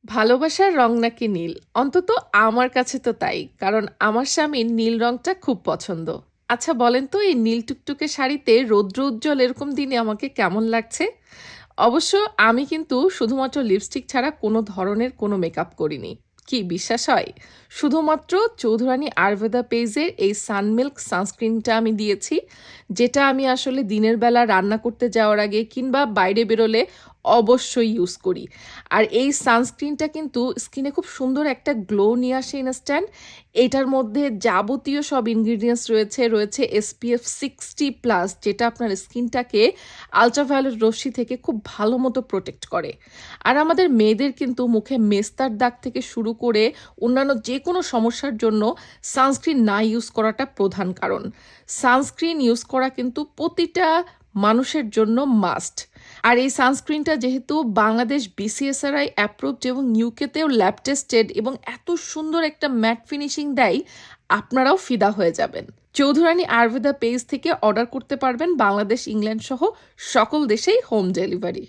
ভালোবাসার রং নাকি নীল? অন্তত আমার কাছে তো তাই। কারণ আমার স্বামীর নীল রংটা খুব পছন্দ। আচ্ছা বলেন তো এই নীল টুকটুকে শাড়িতে রৌদ্র উজ্জ্বল এরকম দিনে আমাকে কেমন লাগছে? অবশ্য আমি কিন্তু শুধুমাত্র লিপস্টিক ছাড়া কোনো ধরনের কোনো মেকআপ করিনি। কি বিশ্বাস হয়? শুধুমাত্র চৌধুরানী আয়ুর্বেদা পেজের এই সানমিল্ক সানস্ক্রিনটা আমি দিয়েছি, যেটা আমি আসলে দিনের বেলা রান্না করতে যাওয়ার আগে কিংবা বাইরে বেরোলে অবশ্যই ইউজ করি। আর এই সানস্ক্রিনটা কিন্তু স্কিনে খুব সুন্দর একটা গ্লো নিয়ে আসে ইনস্ট্যান্ট। এটার মধ্যে যাবতীয় সব ইনগ্রিডিয়েন্টস রয়েছে SPF 60+, যেটা আপনার স্কিনটাকে আল্ট্রাভায়োলেট রশ্মি থেকে খুব ভালো মতো প্রোটেক্ট করে। আর আমাদের মেয়েদের কিন্তু মুখে মেস্তার দাগ থেকে শুরু করে অন্যান্য যে কোনো সমস্যার জন্য সানস্ক্রিন না ইউজ করাটা প্রধান কারণ। সানস্ক্রিন ইউজ করা কিন্তু প্রতিটা মানুষের জন্য মাস্ট। আর এই সানস্ক্রিনটা যেহেতু বাংলাদেশ BCSRI অ্যাপ্রুভড এবং ইউকেতেও ল্যাব টেস্টেড এবং এত সুন্দর একটা ম্যাট ফিনিশিং দেয়, আপনারাও ফিদা হয়ে যাবেন। চৌধুরানী আয়ুর্বেদা পেজ থেকে অর্ডার করতে পারবেন বাংলাদেশ, ইংল্যান্ড সহ সকল দেশেই হোম ডেলিভারি।